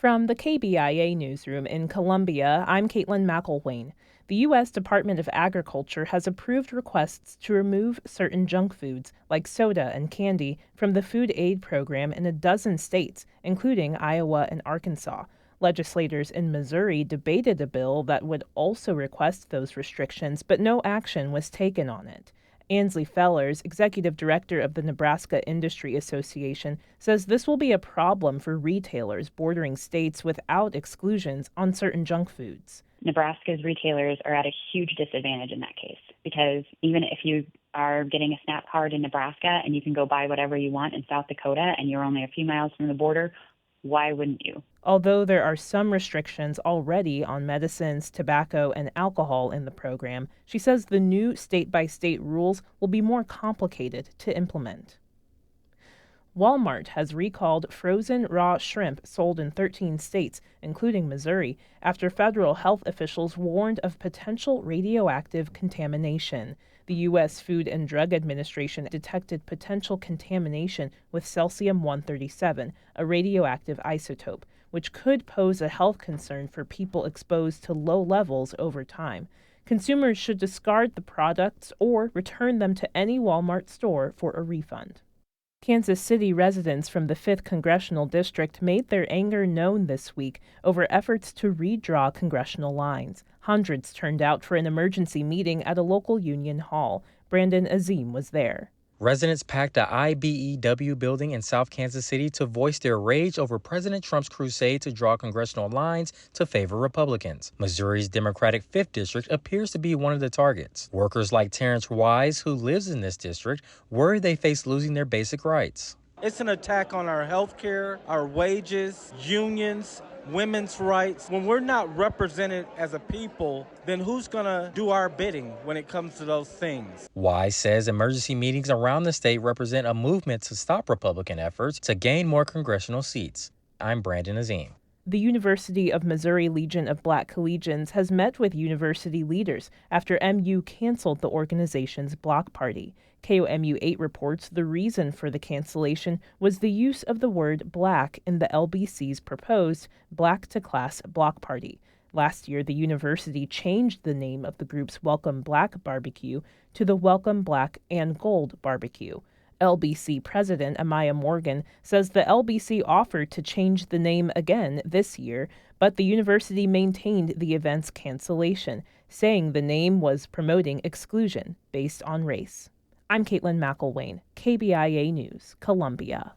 From the KBIA Newsroom in Columbia, I'm Caitlin McElwain. The U.S. Department of Agriculture has approved requests to remove certain junk foods, like soda and candy, from the food aid program in a dozen states, including Iowa and Arkansas. Legislators in Missouri debated a bill that would also request those restrictions, but no action was taken on it. Ansley Fellers, executive director of the Nebraska Industry Association, says this will be a problem for retailers bordering states without exclusions on certain junk foods. Nebraska's retailers are at a huge disadvantage in that case because even if you are getting a SNAP card in Nebraska and you can go buy whatever you want in South Dakota and you're only a few miles from the border, why wouldn't you? Although there are some restrictions already on medicines, tobacco, and alcohol in the program, she says the new state-by-state rules will be more complicated to implement. Walmart has recalled frozen raw shrimp sold in 13 states, including Missouri, after federal health officials warned of potential radioactive contamination. The U.S. Food and Drug Administration detected potential contamination with cesium-137, a radioactive isotope, which could pose a health concern for people exposed to low levels over time. Consumers should discard the products or return them to any Walmart store for a refund. Kansas City residents from the 5th Congressional District made their anger known this week over efforts to redraw congressional lines. Hundreds turned out for an emergency meeting at a local union hall. Brandon Azim was there. Residents packed the IBEW building in South Kansas City to voice their rage over President Trump's crusade to draw congressional lines to favor Republicans. Missouri's Democratic 5th District appears to be one of the targets. Workers like Terrence Wise, who lives in this district, worry they face losing their basic rights. It's an attack on our health care, our wages, unions, women's rights. When we're not represented as a people, then who's going to do our bidding when it comes to those things? Wise says emergency meetings around the state represent a movement to stop Republican efforts to gain more congressional seats. I'm Brandon Azim. The University of Missouri Legion of Black Collegians has met with university leaders after MU canceled the organization's block party. KOMU 8 reports the reason for the cancellation was the use of the word black in the LBC's proposed Black to Class block party. Last year, the university changed the name of the group's Welcome Black Barbecue to the Welcome Black and Gold Barbecue. LBC President Amaya Morgan says the LBC offered to change the name again this year, but the university maintained the event's cancellation, saying the name was promoting exclusion based on race. I'm Caitlin McElwain, KBIA News, Columbia.